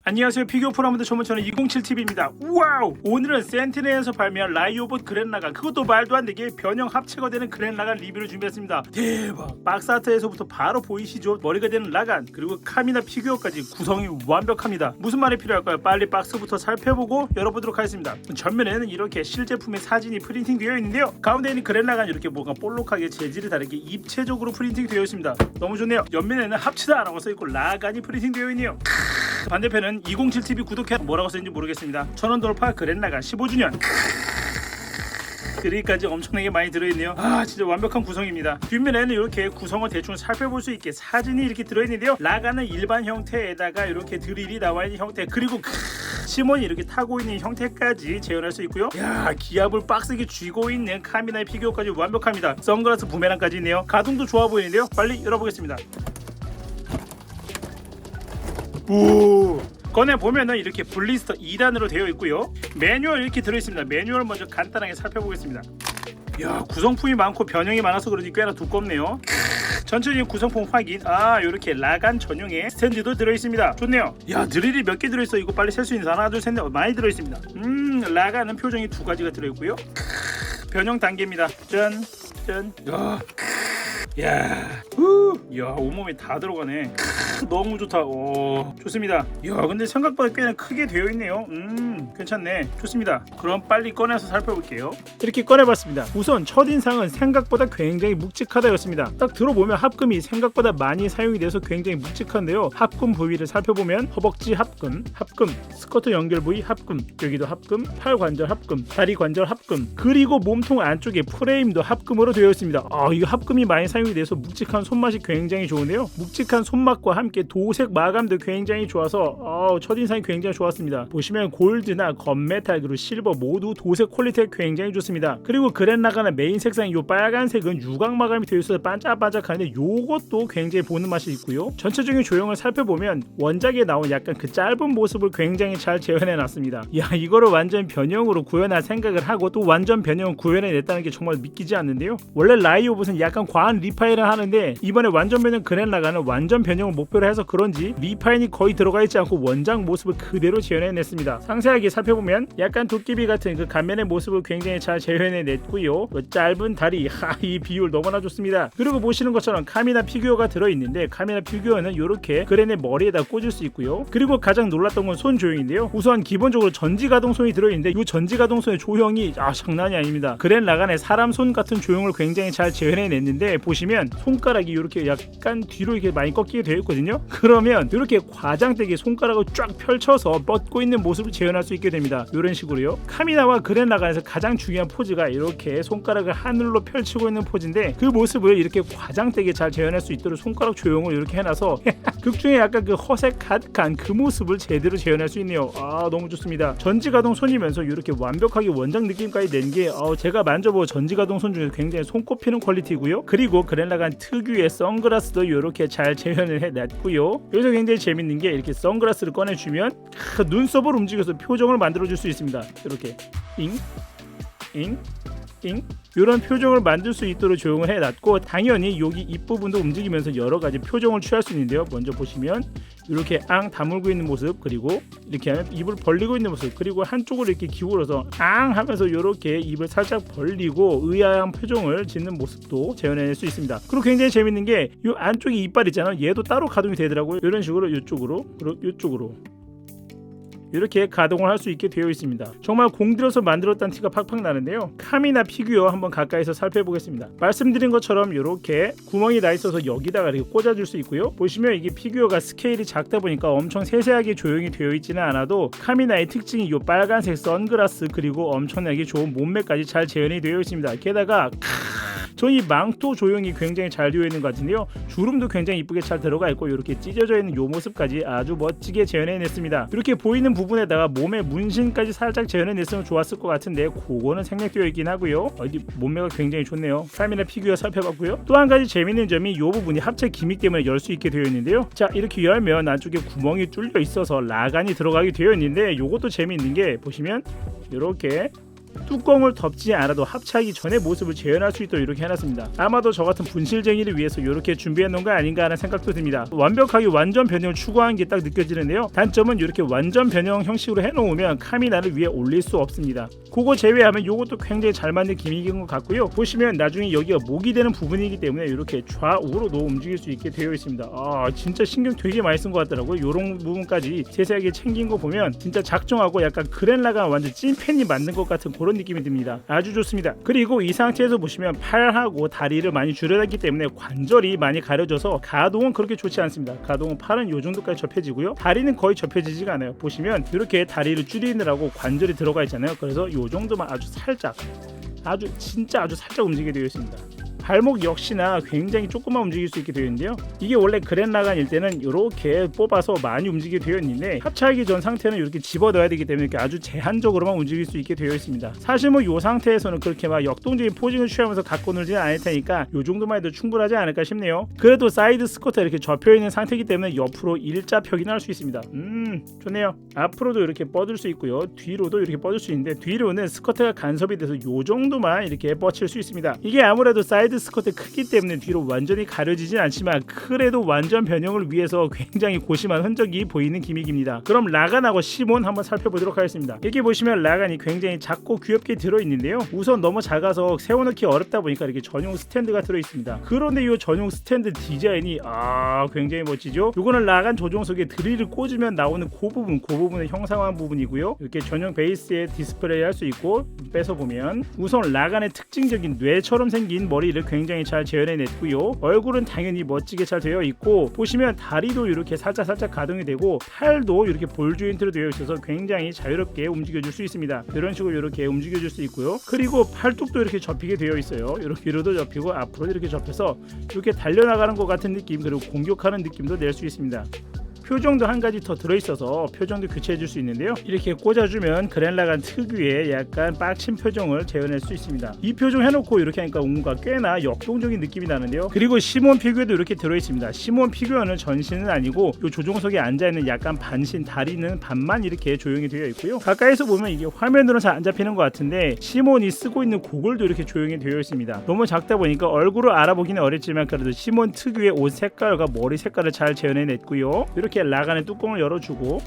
안녕하세요. 피규어 프로모드 전문처럼 207TV입니다. 와우! 오늘은 센티넬에서 발매한 라이오봇 그랜라간, 그것도 말도 안 되게 변형 합체가 되는 그랜라간 리뷰를 준비했습니다. 대박! 박스 아트에서부터 바로 보이시죠? 머리가 되는 라간, 그리고 카미나 피규어까지 구성이 완벽합니다. 무슨 말이 필요할까요? 빨리 박스부터 살펴보고 열어보도록 하겠습니다. 전면에는 이렇게 실제품의 사진이 프린팅 되어 있는데요. 가운데 있는 그랜라간 이렇게 뭔가 볼록하게 재질이 다르게 입체적으로 프린팅 되어 있습니다. 너무 좋네요. 옆면에는 합치다 라고 써있고 라간이 프린팅 되어 있네요. 반대편은 207TV 구독해 뭐라고 써있는지 모르겠습니다. 1000원 돌파 그랜라간 15주년. 그리까지 엄청나게 많이 들어있네요. 아, 진짜 완벽한 구성입니다. 뒷면에는 이렇게 구성을 대충 살펴볼 수 있게 사진이 이렇게 들어있는데요. 라간은 일반 형태에다가 이렇게 드릴이 나와있는 형태, 그리고 시몬이 이렇게 타고 있는 형태까지 재현할 수 있고요. 야, 기압을 빡세게 쥐고 있는 카미나의 피규어까지 완벽합니다. 선글라스 부메랑까지 있네요. 가동도 좋아 보이는데요. 빨리 열어보겠습니다. 오, 꺼내 보면은 이렇게 블리스터 2단으로 되어 있고요. 매뉴얼 이렇게 들어 있습니다. 매뉴얼 먼저 간단하게 살펴보겠습니다. 야, 구성품이 많고 변형이 많아서 그런지 꽤나 두껍네요. 전체적인 구성품 확인. 아, 이렇게 라간 전용의 스탠드도 들어 있습니다. 좋네요. 야, 드릴이 몇 개 들어 있어. 이거 빨리 셀 수 있는 하나, 둘, 셋, 넷 많이 들어 있습니다. 라간은 표정이 두 가지가 들어 있고요. 변형 단계입니다. 짠, 짠. 야, 야, 온몸에 다 들어가네. 너무 좋다. 오, 좋습니다. 야, 근데 생각보다 꽤나 크게 되어 있네요. 괜찮네. 좋습니다. 그럼 빨리 꺼내서 살펴볼게요. 이렇게 꺼내봤습니다. 우선 첫인상은 생각보다 굉장히 묵직하다였습니다. 딱 들어보면 합금이 생각보다 많이 사용이 돼서 굉장히 묵직한데요. 합금 부위를 살펴보면 허벅지 합금, 스커트 연결 부위 합금, 여기도 합금, 팔 관절 합금, 다리 관절 합금, 그리고 몸통 안쪽에 프레임도 합금으로 되어 있습니다. 아, 이거 합금이 많이 사용이 돼서 묵직한 손맛이 굉장히 좋은데요. 묵직한 손맛과 함께 도색 마감도 굉장히 좋아서 첫인상이 굉장히 좋았습니다. 보시면 골드나 건메탈 그리고 실버 모두 도색 퀄리티가 굉장히 좋습니다. 그리고 그랜라간의 메인 색상인 요 빨간색은 유광 마감이 되어 있어서 반짝반짝하는데 요것도 굉장히 보는 맛이 있고요. 전체적인 조형을 살펴보면 원작에 나온 약간 그 짧은 모습을 굉장히 잘 재현해 놨습니다. 야, 이거를 완전 변형으로 구현할 생각을 하고 또 완전 변형을 구현해 냈다는 게 정말 믿기지 않는데요. 원래 라이오봇은 약간 과한 리파인을 하는데 이번에 완전 변형 그랜라간은 완전 변형을 목표로 해서 그런지 리파인이 거의 들어가 있지 않고 원작 모습을 그대로 재현해냈습니다. 상세하게 살펴보면 약간 도깨비 같은 그 간면의 모습을 굉장히 잘 재현해냈고요. 짧은 다리, 이 비율 너무나 좋습니다. 그리고 보시는 것처럼 카미나 피규어가 들어있는데 카미나 피규어는 이렇게 그랜의 머리에다 꽂을 수 있고요. 그리고 가장 놀랐던 건 손 조형인데요. 우선 기본적으로 전지가동손이 들어있는데 이 전지가동손의 조형이 장난이 아닙니다. 그랜라간의 사람 손 같은 조형을 굉장히 잘 재현해냈는데 보시면 손가락이 이렇게 약간 뒤로 이렇게 많이 꺾이게 되어 있거든요. 그러면 이렇게 과장되게 손가락을 쫙 펼쳐서 뻗고 있는 모습을 재현할 수 있게 됩니다. 이런 식으로요. 카미나와 그랜라간에서 가장 중요한 포즈가 이렇게 손가락을 하늘로 펼치고 있는 포즈인데 그 모습을 이렇게 과장되게 잘 재현할 수 있도록 손가락 조형을 이렇게 해놔서 극중에 약간 그 허색 가득한 그 모습을 제대로 재현할 수 있네요. 아, 너무 좋습니다. 전지가동 손이면서 이렇게 완벽하게 원작 느낌까지 낸 게 제가 만져본 전지가동 손 중에 굉장히 손꼽히는 퀄리티고요. 그리고 그랜라간 특유의 선글라스도 이렇게 잘 재현을 해놨고요. 여기서 굉장히 재밌는 게 이렇게 선글라스를 꺼내주면 눈썹을 움직여서 표정을 만들어줄 수 있습니다. 이렇게 잉 이런 표정을 만들 수 있도록 조형을 해놨고 당연히 여기 입부분도 움직이면서 여러 가지 표정을 취할 수 있는데요. 먼저 보시면 이렇게 다물고 있는 모습, 그리고 이렇게 하면 입을 벌리고 있는 모습, 그리고 한쪽으로 이렇게 기울어서 하면서 이렇게 입을 살짝 벌리고 의아한 표정을 짓는 모습도 재현해낼 수 있습니다. 그리고 굉장히 재밌는 게 이 안쪽에 이빨 있잖아요. 얘도 따로 가동이 되더라고요. 이런 식으로 이쪽으로 그리고 이쪽으로 이렇게 가동을 할 수 있게 되어 있습니다. 정말 공들여서 만들었다는 티가 팍팍 나는데요. 카미나 피규어 한번 가까이서 살펴보겠습니다. 말씀드린 것처럼 이렇게 구멍이 나 있어서 여기다가 이렇게 꽂아줄 수 있고요. 보시면 이게 피규어가 스케일이 작다 보니까 엄청 세세하게 조형이 되어 있지는 않아도 카미나의 특징이 이 빨간색 선글라스 그리고 엄청나게 좋은 몸매까지 잘 재현이 되어 있습니다. 게다가 저희 망토 조형이 굉장히 잘 되어 있는 것 같은데요. 주름도 굉장히 이쁘게 잘 들어가 있고 이렇게 찢어져 있는 이 모습까지 아주 멋지게 재현해냈습니다. 이렇게 보이는 부분에다가 몸의 문신까지 살짝 재현해냈으면 좋았을 것 같은데 그거는 생략되어 있긴 하고요. 몸매가 굉장히 좋네요. 카미나 피규어 살펴봤고요. 또 한 가지 재밌는 점이 이 부분이 합체 기믹 때문에 열 수 있게 되어 있는데요. 자, 이렇게 열면 안쪽에 구멍이 뚫려 있어서 라간이 들어가게 되어 있는데 이것도 재밌는 게 보시면 이렇게 뚜껑을 덮지 않아도 합체하기 전에 모습을 재현할 수 있도록 이렇게 해놨습니다. 아마도 저 같은 분실쟁이를 위해서 이렇게 준비해 놓은 거 아닌가 하는 생각도 듭니다. 완벽하게 완전 변형을 추구한 게 딱 느껴지는데요. 단점은 이렇게 완전 변형 형식으로 해놓으면 카미나를 위에 올릴 수 없습니다. 그거 제외하면 이것도 굉장히 잘 만든 기믹인 것 같고요. 보시면 나중에 여기가 목이 되는 부분이기 때문에 이렇게 좌우로도 움직일 수 있게 되어 있습니다. 진짜 신경 되게 많이 쓴 것 같더라고요. 이런 부분까지 세세하게 챙긴 거 보면 진짜 작정하고 약간 그랜라간 완전 찐팬이 만든 것 같은 그런 느낌이 듭니다. 아주 좋습니다. 그리고 이 상태에서 보시면 팔하고 다리를 많이 줄여놨기 때문에 관절이 많이 가려져서 가동은 그렇게 좋지 않습니다. 가동은 팔은 이 정도까지 접혀지고요. 다리는 거의 접혀지지가 않아요. 보시면 이렇게 다리를 줄이느라고 관절이 들어가 있잖아요. 그래서 이 정도만 아주 살짝, 진짜 아주 살짝 움직이게 되어 있습니다. 발목 역시나 굉장히 조금만 움직일 수 있게 되어 있는데요. 이게 원래 그랜라간일 때는 이렇게 뽑아서 많이 움직이게 되어 있는데 합체하기 전 상태는 이렇게 집어넣어야 되기 때문에 이렇게 아주 제한적으로만 움직일 수 있게 되어 있습니다. 사실 뭐 이 상태에서는 그렇게 막 역동적인 포징을 취하면서 갖고 놀지는 않을 테니까 이 정도만 해도 충분하지 않을까 싶네요. 그래도 사이드 스쿼트가 이렇게 접혀있는 상태이기 때문에 옆으로 일자펴기는 할 수 있습니다. 좋네요. 앞으로도 이렇게 뻗을 수 있고요. 뒤로도 이렇게 뻗을 수 있는데 뒤로는 스쿼트가 간섭이 돼서 이 정도만 이렇게 뻗칠 수 있습니다. 이게 아무래도 사이드 스쿼트 크기 때문에 뒤로 완전히 가려지진 않지만 그래도 완전 변형을 위해서 굉장히 고심한 흔적이 보이는 기믹입니다. 그럼 라간하고 시몬 한번 살펴보도록 하겠습니다. 여기 보시면 라간이 굉장히 작고 귀엽게 들어있는데요. 우선 너무 작아서 세워놓기 어렵다 보니까 이렇게 전용 스탠드가 들어있습니다. 그런데 이 전용 스탠드 디자인이 굉장히 멋지죠. 이거는 라간 조종석에 드릴을 꽂으면 나오는 그 부분을 형상화한 부분이고요. 이렇게 전용 베이스에 디스플레이 할 수 있고 뺏어보면 우선 라간의 특징적인 뇌처럼 생긴 머리를 굉장히 잘 재현해냈고요. 얼굴은 당연히 멋지게 잘 되어 있고 보시면 다리도 이렇게 살짝 가동이 되고 팔도 이렇게 볼 조인트로 되어 있어서 굉장히 자유롭게 움직여줄 수 있습니다. 이런 식으로 이렇게 움직여줄 수 있고요. 그리고 팔뚝도 이렇게 접히게 되어 있어요. 이렇게 뒤로도 접히고 앞으로 이렇게 접혀서 이렇게 달려나가는 것 같은 느낌 그리고 공격하는 느낌도 낼 수 있습니다. 표정도 한 가지 더 들어있어서 표정도 교체해줄 수 있는데요. 이렇게 꽂아주면 그랜라간 특유의 약간 빡친 표정을 재현할 수 있습니다. 이 표정 해놓고 이렇게 하니까 뭔가 꽤나 역동적인 느낌이 나는데요. 그리고 시몬 피규어도 이렇게 들어있습니다. 시몬 피규어는 전신은 아니고 이 조종석에 앉아있는 약간 반신 다리는 반만 이렇게 조용히 되어 있고요. 가까이서 보면 이게 화면으로는 잘 안 잡히는 것 같은데 시몬이 쓰고 있는 고글도 이렇게 조용히 되어 있습니다. 너무 작다 보니까 얼굴을 알아보기는 어렵지만 그래도 시몬 특유의 옷 색깔과 머리 색깔을 잘 재현해냈고요. 이렇게 라간의 뚜껑을 열어주고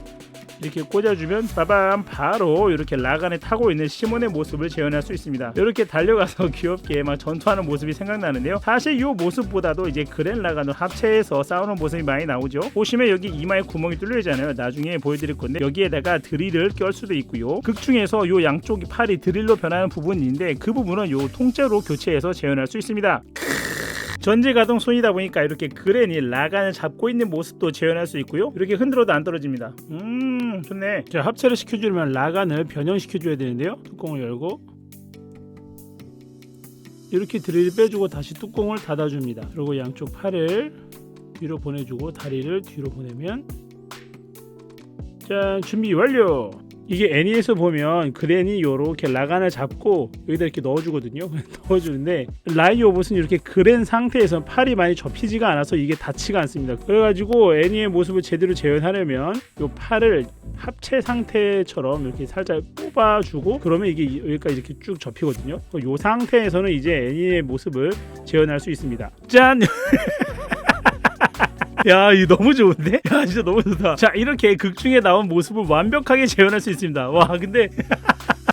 이렇게 꽂아주면 빠밤 바로 이렇게 라간에 타고 있는 시몬의 모습을 재현할 수 있습니다. 이렇게 달려가서 귀엽게 막 전투하는 모습이 생각나는데요. 사실 이 모습보다도 이제 그랜라간으로 합체해서 싸우는 모습이 많이 나오죠. 보시면 여기 이마에 구멍이 뚫려 있잖아요. 나중에 보여드릴 건데 여기에다가 드릴을 껴 수도 있고요. 극 중에서 이 양쪽이 팔이 드릴로 변하는 부분인데 그 부분은 이 통째로 교체해서 재현할 수 있습니다. 전제 가동 손이다 보니까 이렇게 그랜이 라간을 잡고 있는 모습도 재현할 수 있고요. 이렇게 흔들어도 안 떨어집니다. 좋네. 자, 합체를 시켜주려면 라간을 변형시켜줘야 되는데요. 뚜껑을 열고 이렇게 드릴을 빼주고 다시 뚜껑을 닫아줍니다. 그리고 양쪽 팔을 뒤로 보내주고 다리를 뒤로 보내면 짠, 준비 완료. 이게 애니에서 보면 그랜이 이렇게 라간을 잡고 여기다 이렇게 넣어주거든요. 넣어주는데 라이오봇은 이렇게 그랜 상태에서 팔이 많이 접히지가 않아서 이게 닿지가 않습니다. 그래가지고 애니의 모습을 제대로 재현하려면 이 팔을 합체 상태처럼 이렇게 살짝 뽑아주고 그러면 이게 여기까지 이렇게 쭉 접히거든요. 이 상태에서는 이제 애니의 모습을 재현할 수 있습니다. 짠! 야, 이거 너무 좋은데? 야, 진짜 너무 좋다. 자, 이렇게 극 중에 나온 모습을 완벽하게 재현할 수 있습니다. 와, 근데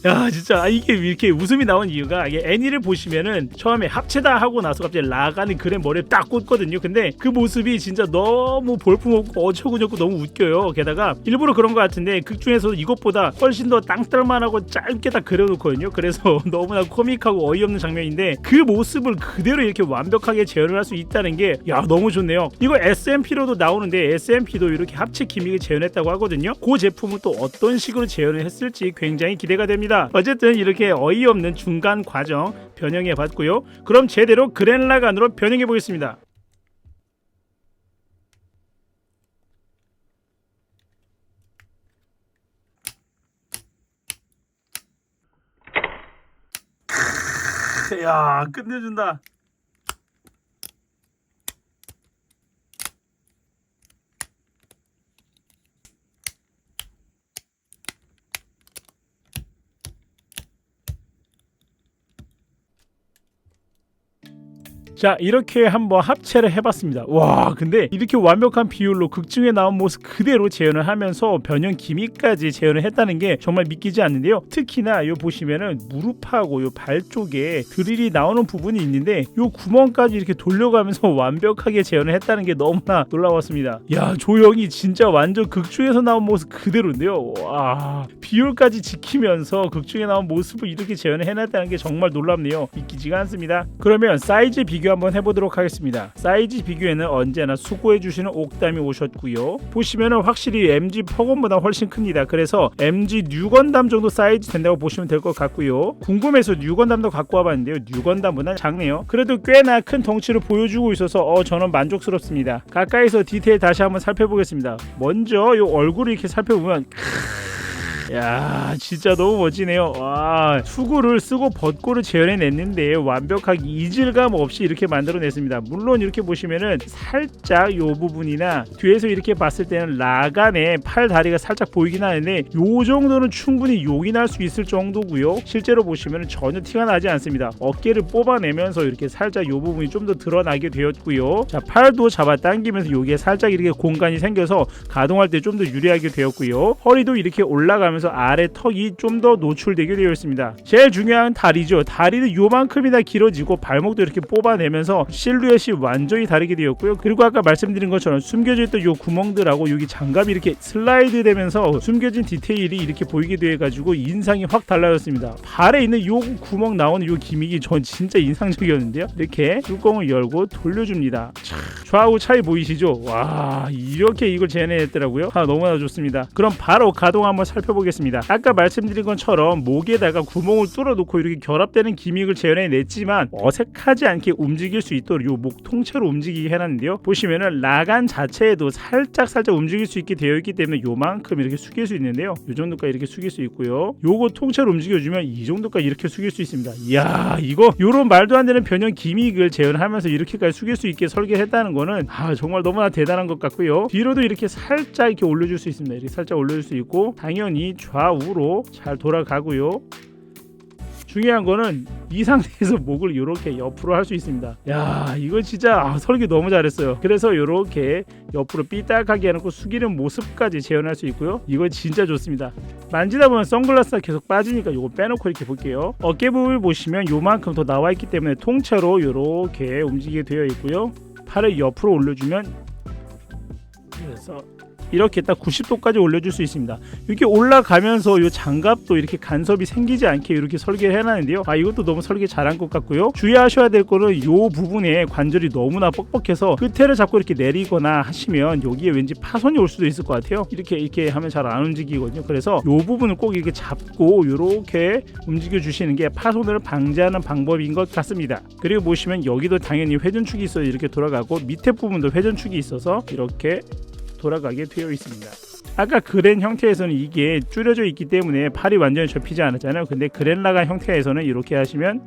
야, 진짜 이게 이렇게 웃음이 나온 이유가 이게 애니를 보시면은 처음에 합체다 하고 나서 갑자기 라간이 그랜 머리에 딱 꽂거든요. 근데 그 모습이 진짜 너무 볼품없고 어처구니없고 너무 웃겨요. 게다가 일부러 그런 것 같은데 극 중에서 이것보다 훨씬 더 땅떨만하고 짧게 딱 그려놓거든요. 그래서 너무나 코믹하고 어이없는 장면인데 그 모습을 그대로 이렇게 완벽하게 재현을 할 수 있다는 게 야, 너무 좋네요. 이거 SMP로도 나오는데 SMP도 이렇게 합체 기믹을 재현했다고 하거든요. 그 제품은 또 어떤 식으로 재현을 했을지 굉장히 기대가 됩니다. 어쨌든 이렇게 어이없는 중간 과정 변형해 봤고요. 그럼 제대로 그랜라간으로 변형해 보겠습니다. 야, 끝내준다. 자, 이렇게 한번 합체를 해봤습니다. 와, 근데 이렇게 완벽한 비율로 극중에 나온 모습 그대로 재현을 하면서 변형 기미까지 재현을 했다는 게 정말 믿기지 않는데요. 특히나 요 보시면은 무릎하고 요 발 쪽에 드릴이 나오는 부분이 있는데 요 구멍까지 이렇게 돌려가면서 완벽하게 재현을 했다는 게 너무나 놀라웠습니다. 야, 조형이 진짜 완전 극중에서 나온 모습 그대로인데요. 와, 비율까지 지키면서 극중에 나온 모습을 이렇게 재현을 해놨다는 게 정말 놀랍네요. 믿기지가 않습니다. 그러면 사이즈 비교 한번 해보도록 하겠습니다. 사이즈 비교에는 언제나 수고해주시는 옥담이 오셨고요. 보시면은 확실히 MG 퍼건보다 훨씬 큽니다. 그래서 MG 뉴건담 정도 사이즈 된다고 보시면 될 것 같고요. 궁금해서 뉴건담도 갖고 와봤는데요. 뉴건담보다 작네요. 그래도 꽤나 큰 덩치를 보여주고 있어서 저는 만족스럽습니다. 가까이서 디테일 다시 한번 살펴보겠습니다. 먼저 요 얼굴을 이렇게 살펴보면 야, 진짜 너무 멋지네요. 와, 수구를 쓰고 벚꽃을 재현해냈는데 완벽하게 이질감 없이 이렇게 만들어냈습니다. 물론 이렇게 보시면은 살짝 요 부분이나 뒤에서 이렇게 봤을 때는 라간의 팔 다리가 살짝 보이긴 하는데 요 정도는 충분히 용인할 수 있을 정도고요. 실제로 보시면은 전혀 티가 나지 않습니다. 어깨를 뽑아내면서 이렇게 살짝 요 부분이 좀 더 드러나게 되었고요. 자, 팔도 잡아당기면서 요게 살짝 이렇게 공간이 생겨서 가동할 때 좀 더 유리하게 되었고요. 허리도 이렇게 올라가면서 아래 턱이 좀 더 노출되게 되어 있습니다. 제일 중요한 다리죠. 다리는 요만큼이나 길어지고 발목도 이렇게 뽑아내면서 실루엣이 완전히 다르게 되었고요. 그리고 아까 말씀드린 것처럼 숨겨져 있던 요 구멍들하고 여기 장갑이 이렇게 슬라이드 되면서 숨겨진 디테일이 이렇게 보이게 되어가지고 인상이 확 달라졌습니다. 발에 있는 요 구멍 나오는 요 기믹이 전 진짜 인상적이었는데요. 이렇게 뚜껑을 열고 돌려줍니다. 좌우 차이 보이시죠? 와, 이렇게 이걸 재현해냈더라고요. 너무나 좋습니다. 그럼 바로 가동 한번 살펴보겠습니다. 아까 말씀드린 것처럼 목에다가 구멍을 뚫어놓고 이렇게 결합되는 기믹을 재현해냈지만 어색하지 않게 움직일 수 있도록 요 목 통째로 움직이게 해놨는데요. 보시면은 라간 자체에도 살짝 움직일 수 있게 되어 있기 때문에 요만큼 이렇게 숙일 수 있는데요. 요 정도까지 이렇게 숙일 수 있고요. 요거 통째로 움직여주면 이 정도까지 이렇게 숙일 수 있습니다. 이야, 이거 요런 말도 안 되는 변형 기믹을 재현하면서 이렇게까지 숙일 수 있게 설계했다는 거는 정말 너무나 대단한 것 같고요. 뒤로도 이렇게 살짝 이렇게 올려줄 수 있습니다. 이렇게 살짝 올려줄 수 있고 당연히 좌우로 잘 돌아가고요. 중요한 거는 이 상태에서 목을 이렇게 옆으로 할 수 있습니다. 야, 이거 진짜 설계 너무 잘했어요. 그래서 이렇게 옆으로 삐딱하게 해놓고 숙이는 모습까지 재현할 수 있고요. 이거 진짜 좋습니다. 만지다 보면 선글라스가 계속 빠지니까 이거 빼놓고 이렇게 볼게요. 어깨 부분을 보시면 요만큼 더 나와 있기 때문에 통째로 이렇게 움직이게 되어 있고요. 팔을 옆으로 올려주면 그래서 이렇게 딱 90도까지 올려줄 수 있습니다. 이렇게 올라가면서 이 장갑도 이렇게 간섭이 생기지 않게 이렇게 설계를 해놨는데요. 이것도 너무 설계 잘한 것 같고요. 주의하셔야 될 거는 이 부분에 관절이 너무나 뻑뻑해서 끝에를 잡고 이렇게 내리거나 하시면 여기에 왠지 파손이 올 수도 있을 것 같아요. 이렇게 하면 잘 안 움직이거든요. 그래서 이 부분을 꼭 이렇게 잡고 이렇게 움직여 주시는 게 파손을 방지하는 방법인 것 같습니다. 그리고 보시면 여기도 당연히 회전축이 있어서 이렇게 돌아가고 밑에 부분도 회전축이 있어서 이렇게 돌아가게 되어 있습니다. 아까 그랜 형태에서는 이게 줄여져 있기 때문에 팔이 완전히 접히지 않았잖아요. 근데 그랜라간 형태에서는 이렇게 하시면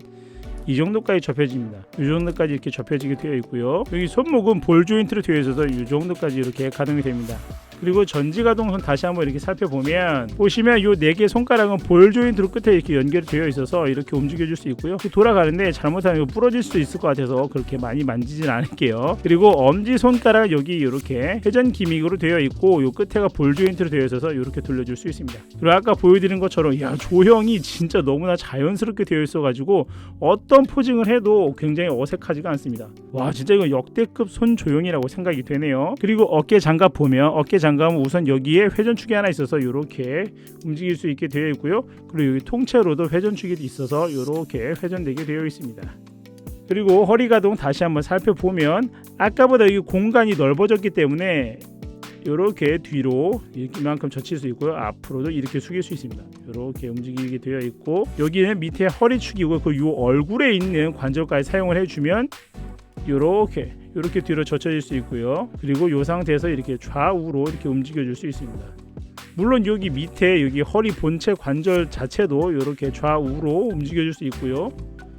이 정도까지 접혀집니다. 이 정도까지 이렇게 접혀지게 되어 있고요. 여기 손목은 볼 조인트로 되어 있어서 이 정도까지 이렇게 가동이 됩니다. 그리고 전지가동선 다시 한번 이렇게 살펴보면 보시면 이 4개 손가락은 볼 조인트로 끝에 이렇게 연결되어 있어서 이렇게 움직여줄 수 있고요. 돌아가는데 잘못하면 이거 부러질 수도 있을 것 같아서 그렇게 많이 만지진 않을게요. 그리고 엄지 손가락 여기 이렇게 회전 기믹으로 되어 있고 이 끝에가 볼 조인트로 되어 있어서 이렇게 돌려줄 수 있습니다. 그리고 아까 보여드린 것처럼 조형이 진짜 너무나 자연스럽게 되어 있어가지고 어떤 포징을 해도 굉장히 어색하지가 않습니다. 와, 진짜 이거 역대급 손 조형이라고 생각이 되네요. 그리고 어깨 장갑 보면 어깨 장갑은 우선 여기에 회전축이 하나 있어서 이렇게 움직일 수 있게 되어 있고요. 그리고 여기 통째로도 회전축이 있어서 이렇게 회전되게 되어 있습니다. 그리고 허리 가동 다시 한번 살펴보면 아까보다 여기 공간이 넓어졌기 때문에 이렇게 뒤로 이만큼 젖힐 수 있고요. 앞으로도 이렇게 숙일 수 있습니다. 이렇게 움직이게 되어 있고 여기는 밑에 허리축이고 그 요 얼굴에 있는 관절까지 사용을 해주면 이렇게 뒤로 젖혀질 수 있고요. 그리고 이 상태에서 이렇게 좌우로 이렇게 움직여줄 수 있습니다. 물론 여기 밑에 여기 허리 본체 관절 자체도 이렇게 좌우로 움직여줄 수 있고요.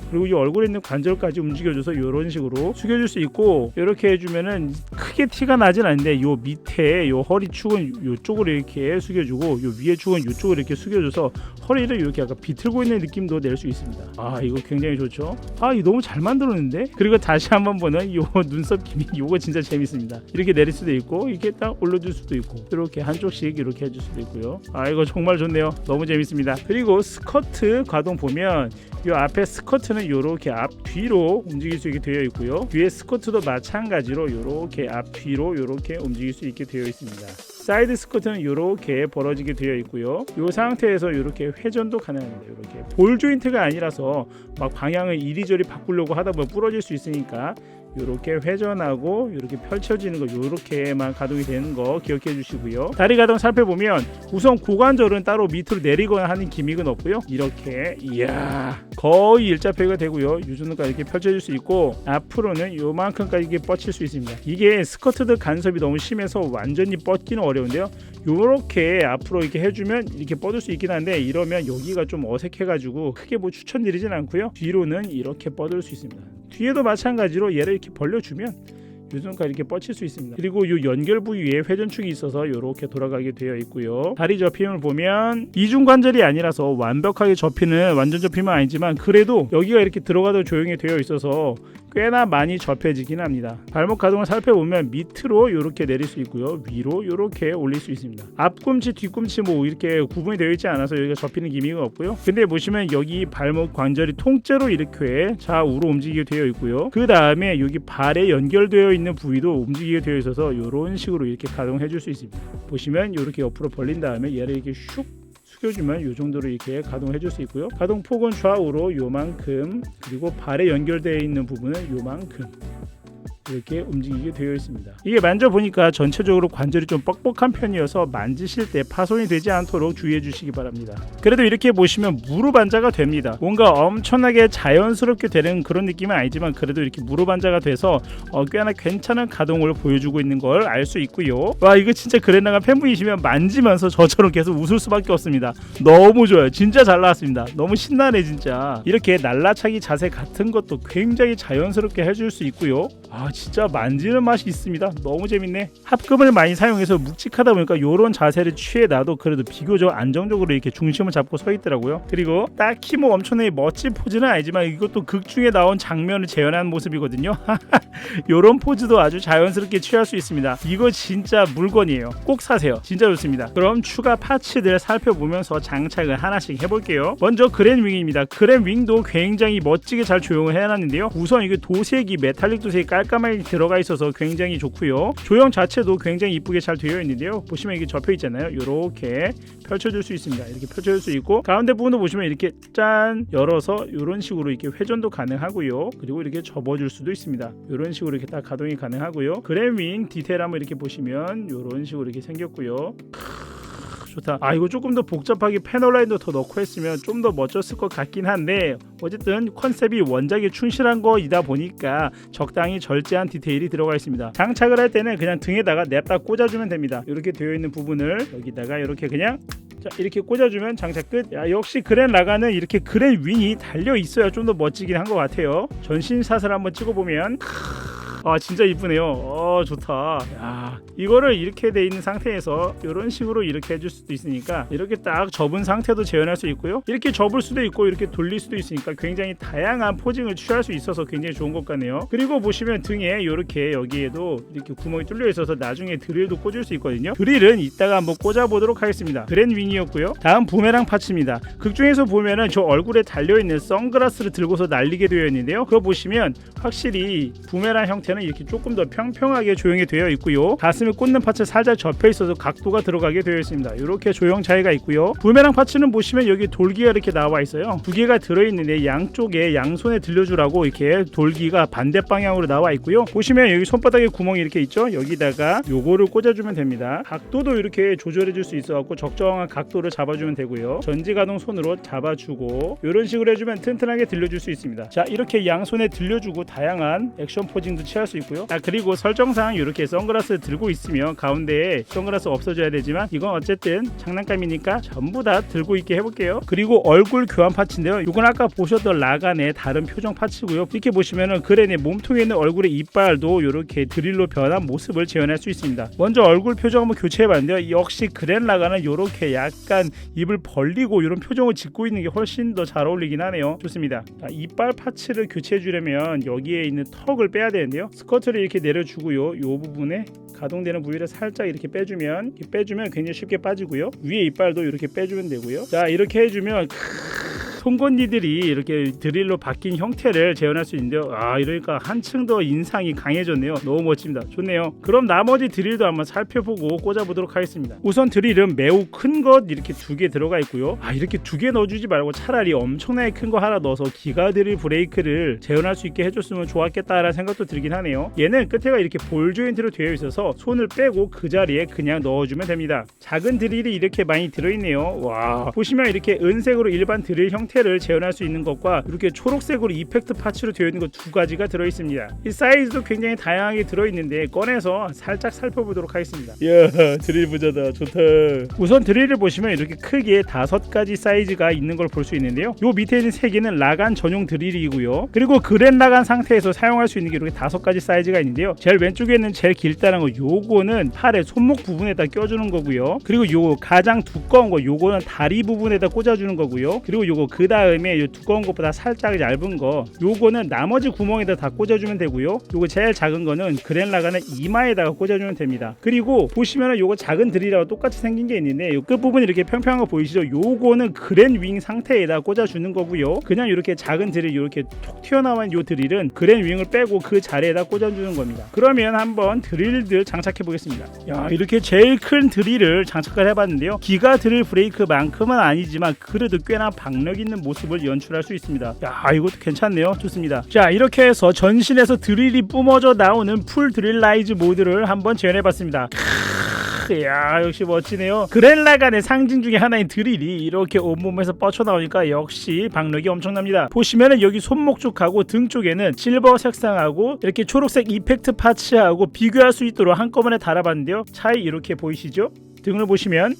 그리고 이 얼굴에 있는 관절까지 움직여줘서 이런 식으로 숙여줄 수 있고, 이렇게 해주면은 크게 티가 나진 않는데 요 밑에 요 허리 축은 요쪽으로 이렇게 숙여주고 요 위에 축은 요쪽으로 이렇게 숙여줘서 허리를 이렇게 약간 비틀고 있는 느낌도 낼 수 있습니다. 아, 이거 굉장히 좋죠. 아, 이거 너무 잘 만들었는데. 그리고 다시 한번 보는 요 눈썹 기믹, 요거 진짜 재밌습니다. 이렇게 내릴 수도 있고 이렇게 딱 올려줄 수도 있고 이렇게 한쪽씩 이렇게 해줄 수도 있고요. 아, 이거 정말 좋네요. 너무 재밌습니다. 그리고 스커트 가동 보면 이 앞에 스커트는 이렇게 앞 뒤로 움직일 수 있게 되어 있고요. 뒤에 스커트도 마찬가지로 이렇게 앞 뒤로 이렇게 움직일 수 있게 되어 있습니다. 사이드 스커트는 이렇게 벌어지게 되어 있고요. 이 상태에서 이렇게 회전도 가능합니다. 이렇게 볼 조인트가 아니라서 막 방향을 이리저리 바꾸려고 하다 보면 부러질 수 있으니까 이렇게 회전하고 이렇게 펼쳐지는 거, 이렇게만 가동이 되는 거 기억해 주시고요. 다리 가동 살펴보면 우선 고관절은 따로 밑으로 내리거나 하는 기믹은 없고요. 이렇게 이야 거의 일자표가 되고요. 이 정도까지 이렇게 펼쳐질 수 있고, 앞으로는 요만큼까지 이게 뻗칠 수 있습니다. 이게 스커트들 간섭이 너무 심해서 완전히 뻗기는 어려운데요. 요렇게 앞으로 이렇게 해주면 이렇게 뻗을 수 있긴 한데, 이러면 여기가 좀 어색해가지고 크게 뭐 추천드리진 않고요. 뒤로는 이렇게 뻗을 수 있습니다. 뒤에도 마찬가지로 얘를 이렇게 벌려주면 요정도까지 이렇게 뻗칠 수 있습니다. 그리고 이 연결 부위에 회전축이 있어서 이렇게 돌아가게 되어 있고요. 다리 접힘을 보면 이중 관절이 아니라서 완벽하게 접히는 완전 접힘은 아니지만 그래도 여기가 이렇게 들어가도 조용히 되어 있어서 꽤나 많이 접혀지긴 합니다. 발목 가동을 살펴보면 밑으로 이렇게 내릴 수 있고요. 위로 이렇게 올릴 수 있습니다. 앞꿈치 뒤꿈치 뭐 이렇게 구분이 되어 있지 않아서 여기가 접히는 기미가 없고요. 근데 보시면 여기 발목 관절이 통째로 이렇게 좌우로 움직이게 되어 있고요. 그 다음에 여기 발에 연결되어 있는 부위도 움직이게 되어 있어서 이런 식으로 이렇게 가동해 줄 수 있습니다. 보시면 이렇게 옆으로 벌린 다음에 얘를 이렇게 슉 숙여주면 이 정도로 이렇게 가동해 줄 수 있고요. 가동 폭은 좌우로 요만큼, 그리고 발에 연결되어 있는 부분은 요만큼 이렇게 움직이게 되어 있습니다. 이게 만져보니까 전체적으로 관절이 좀 뻑뻑한 편이어서 만지실 때 파손이 되지 않도록 주의해 주시기 바랍니다. 그래도 이렇게 보시면 무릎 앉아가 됩니다. 뭔가 엄청나게 자연스럽게 되는 그런 느낌은 아니지만 그래도 이렇게 무릎 앉아가 돼서 꽤나 괜찮은 가동을 보여주고 있는 걸 알 수 있고요. 와, 이거 진짜 그랜나가 팬분이시면 만지면서 저처럼 계속 웃을 수밖에 없습니다. 너무 좋아요. 진짜 잘 나왔습니다. 너무 신나네 진짜. 이렇게 날라차기 자세 같은 것도 굉장히 자연스럽게 해줄 수 있고요. 아, 진짜 만지는 맛이 있습니다. 너무 재밌네. 합금을 많이 사용해서 묵직하다 보니까 이런 자세를 취해 놔도 그래도 비교적 안정적으로 이렇게 중심을 잡고 서 있더라고요. 그리고 딱히 뭐 엄청나게 멋진 포즈는 아니지만 이것도 극 중에 나온 장면을 재현한 모습이거든요. 이런 포즈도 아주 자연스럽게 취할 수 있습니다. 이거 진짜 물건이에요. 꼭 사세요. 진짜 좋습니다. 그럼 추가 파츠들 살펴보면서 장착을 하나씩 해볼게요. 먼저 그랜윙입니다. 그랜윙도 굉장히 멋지게 잘 조형을 해놨는데요. 우선 이게 도색이 메탈릭 도색이 깔끔하게 들어가 있어서 굉장히 좋고요. 조형 자체도 굉장히 이쁘게 잘 되어 있는데요. 보시면 이게 접혀 있잖아요. 이렇게 펼쳐줄 수 있습니다. 이렇게 펼쳐줄 수 있고, 가운데 부분도 보시면 이렇게 짠 열어서 이런 식으로 이렇게 회전도 가능하고요. 그리고 이렇게 접어줄 수도 있습니다. 이런 식으로 이렇게 딱 가동이 가능하고요. 그랜윙 디테일 한번 이렇게 보시면 이런 식으로 이렇게 생겼고요. 좋다. 아, 이거 조금 더 복잡하게 패널 라인도 더 넣고 했으면 좀 더 멋졌을 것 같긴 한데, 어쨌든 컨셉이 원작에 충실한 거이다 보니까 적당히 절제한 디테일이 들어가 있습니다. 장착을 할 때는 그냥 등에다가 냅다 꽂아주면 됩니다. 이렇게 되어 있는 부분을 여기다가 이렇게 그냥 이렇게 꽂아주면 장착 끝. 야, 역시 그랜라가는 이렇게 그랜윙이 달려 있어야 좀 더 멋지긴 한 것 같아요. 전신샷을 한번 찍어보면 아, 진짜 이쁘네요. 좋다. 야, 이거를 이렇게 돼 있는 상태에서 이런 식으로 이렇게 해줄 수도 있으니까 이렇게 딱 접은 상태도 재현할 수 있고요. 이렇게 접을 수도 있고 이렇게 돌릴 수도 있으니까 굉장히 다양한 포징을 취할 수 있어서 굉장히 좋은 것 같네요. 그리고 보시면 등에 이렇게 여기에도 이렇게 구멍이 뚫려 있어서 나중에 드릴도 꽂을 수 있거든요. 드릴은 이따가 한번 꽂아보도록 하겠습니다. 그랜윙이었고요. 다음 부메랑 파츠입니다. 극중에서 보면은 저 얼굴에 달려있는 선글라스를 들고서 날리게 되어 있는데요. 그거 보시면 확실히 부메랑 형태는 이렇게 조금 더 평평하게 조형이 되어 있고요. 가슴에 꽂는 파츠 살짝 접혀 있어서 각도가 들어가게 되어 있습니다. 이렇게 조형 차이가 있고요. 부메랑 파츠는 보시면 여기 돌기가 이렇게 나와 있어요. 두 개가 들어있는데 양쪽에 양손에 들려주라고 이렇게 돌기가 반대 방향으로 나와 있고요. 보시면 여기 손바닥에 구멍이 이렇게 있죠. 여기다가 요거를 꽂아주면 됩니다. 각도도 이렇게 조절해 줄 수 있어서 적정한 각도를 잡아주면 되고요. 전지가동 손으로 잡아주고 이런 식으로 해주면 튼튼하게 들려줄 수 있습니다. 자, 이렇게 양손에 들려주고 다양한 액션 포징도 취할 교체할 수 있고요. 그리고 설정상 이렇게 선글라스 들고 있으면 가운데에 선글라스 없어져야 되지만 이건 어쨌든 장난감이니까 전부 다 들고 있게 해볼게요. 그리고 얼굴 교환 파츠인데요. 이건 아까 보셨던 라간의 다른 표정 파츠고요. 이렇게 보시면은 그랜의 몸통에 있는 얼굴의 이빨도 이렇게 드릴로 변한 모습을 재현할 수 있습니다. 먼저 얼굴 표정 한번 교체해봤는데요. 역시 그랜 라간은 이렇게 약간 입을 벌리고 이런 표정을 짓고 있는 게 훨씬 더 잘 어울리긴 하네요. 좋습니다. 이빨 파츠를 교체해 주려면 여기에 있는 턱을 빼야 되는데요. 스커트를 이렇게 내려주고요. 이 부분에 가동되는 부위를 살짝 이렇게 빼주면 굉장히 쉽게 빠지고요. 위에 이빨도 이렇게 빼주면 되고요. 자, 이렇게 해주면 송곳니들이 이렇게 드릴로 바뀐 형태를 재현할 수 있는데요. 이러니까 한층 더 인상이 강해졌네요. 너무 멋집니다. 좋네요. 그럼 나머지 드릴도 한번 살펴보고 꽂아보도록 하겠습니다. 우선 드릴은 매우 큰 것 이렇게 2개 들어가 있고요. 이렇게 2개 넣어주지 말고 차라리 엄청나게 큰 거 하나 넣어서 기가 드릴 브레이크를 재현할 수 있게 해줬으면 좋았겠다라는 생각도 들긴 하네요. 얘는 끝에가 이렇게 볼 조인트로 되어 있어서 손을 빼고 그 자리에 그냥 넣어주면 됩니다. 작은 드릴이 이렇게 많이 들어있네요. 와, 보시면 이렇게 은색으로 일반 드릴 형태를 재현할 수 있는 것과 이렇게 초록색으로 이펙트 파츠로 되어 있는 것 2가지가 들어있습니다. 이 사이즈도 굉장히 다양하게 들어있는데 꺼내서 살짝 살펴보도록 하겠습니다. 이야, 드릴 부자다. 좋다. 우선 드릴을 보시면 이렇게 크게 5가지 사이즈가 있는 걸 볼 수 있는데요. 요 밑에 있는 3개는 라간 전용 드릴이고요. 그리고 그랜 라간 상태에서 사용할 수 있는 게 이렇게 5가지 사이즈가 있는데요. 제일 왼쪽에 있는 제일 길다는 거 요거는 팔의 손목 부분에다 껴주는 거고요. 그리고 요거 가장 두꺼운 거 요거는 다리 부분에다 꽂아주는 거고요. 그리고 요거 그 다음에 요 두꺼운 것보다 살짝 얇은 거 요거는 나머지 구멍에다 다 꽂아주면 되고요. 요거 제일 작은 거는 그랜 라간의 이마에다가 꽂아주면 됩니다. 그리고 보시면은 요거 작은 드릴하고 똑같이 생긴 게 있는데 요 끝부분 이렇게 평평한 거 보이시죠? 요거는 그랜 윙 상태에다 꽂아주는 거고요. 그냥 이렇게 작은 드릴 이렇게 톡 튀어나온 요 드릴은 그랜 윙을 빼고 그 자리에다 꽂아주는 겁니다. 그러면 한번 드릴들 장착해 보겠습니다. 이렇게 제일 큰 드릴을 장착을 해봤는데요. 기가 드릴 브레이크만큼은 아니지만 그래도 꽤나 박력 있는 모습을 연출할 수 있습니다. 이것도 괜찮네요. 좋습니다. 자, 이렇게 해서 전신에서 드릴이 뿜어져 나오는 풀 드릴 라이즈 모드를 한번 재현해봤습니다. 역시 멋지네요. 그랜 라간의 상징 중에 하나인 드릴이 이렇게 온몸에서 뻗쳐나오니까 역시 박력이 엄청납니다. 보시면은 여기 손목 쪽하고 등 쪽에는 실버 색상하고 이렇게 초록색 이펙트 파츠하고 비교할 수 있도록 한꺼번에 달아봤는데요. 차이 이렇게 보이시죠? 등을 보시면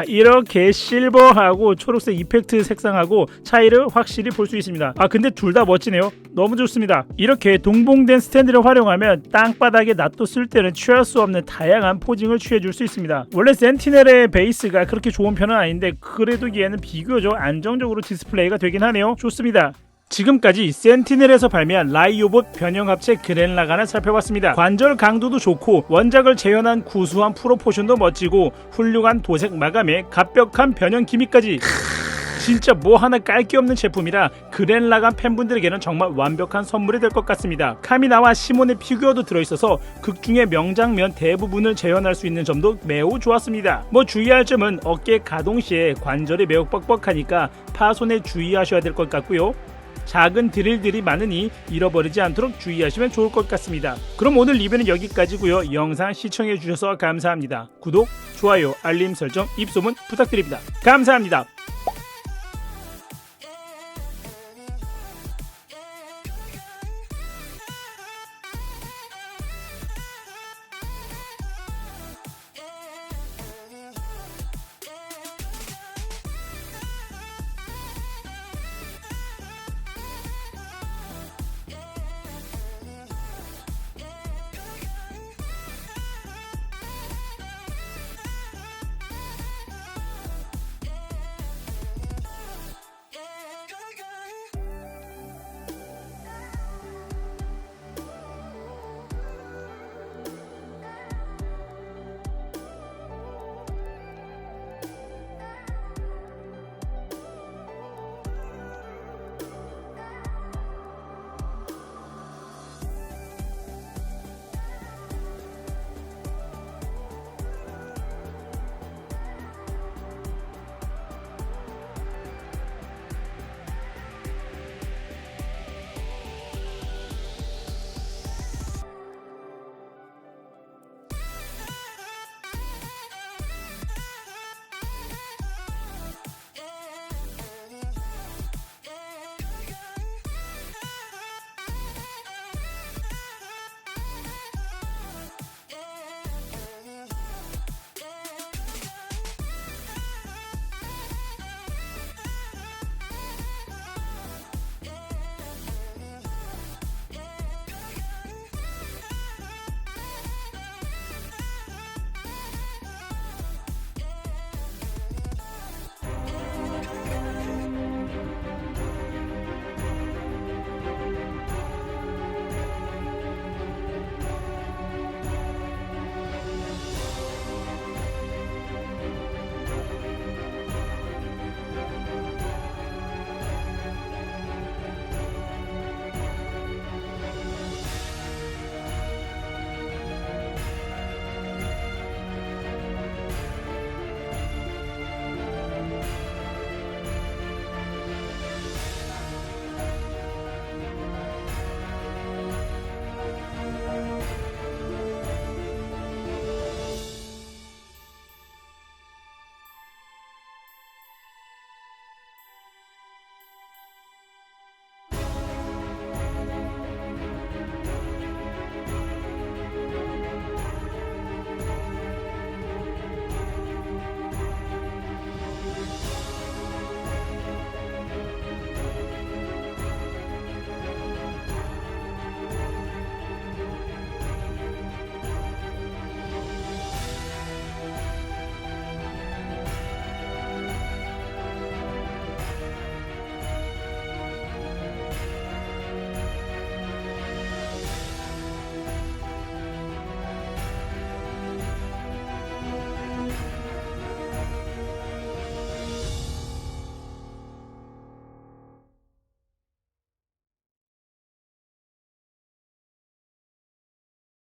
이렇게 실버하고 초록색 이펙트 색상하고 차이를 확실히 볼 수 있습니다. 근데 둘 다 멋지네요. 너무 좋습니다. 이렇게 동봉된 스탠드를 활용하면 땅바닥에 놔뒀을 때는 취할 수 없는 다양한 포징을 취해줄 수 있습니다. 원래 센티넬의 베이스가 그렇게 좋은 편은 아닌데 그래도 얘는 비교적 안정적으로 디스플레이가 되긴 하네요. 좋습니다. 지금까지 센티넬에서 발매한 라이오봇 변형 합체 그랜 라간을 살펴봤습니다. 관절 강도도 좋고 원작을 재현한 구수한 프로포션도 멋지고 훌륭한 도색 마감에 갑벽한 변형 기믹까지 진짜 뭐 하나 깔 게 없는 제품이라 그랜 라간 팬분들에게는 정말 완벽한 선물이 될 것 같습니다. 카미나와 시몬의 피규어도 들어있어서 극중의 명장면 대부분을 재현할 수 있는 점도 매우 좋았습니다. 주의할 점은 어깨 가동 시에 관절이 매우 뻑뻑하니까 파손에 주의하셔야 될 것 같고요. 작은 드릴들이 많으니 잃어버리지 않도록 주의하시면 좋을 것 같습니다. 그럼 오늘 리뷰는 여기까지고요. 영상 시청해주셔서 감사합니다. 구독, 좋아요, 알림 설정, 입소문 부탁드립니다. 감사합니다.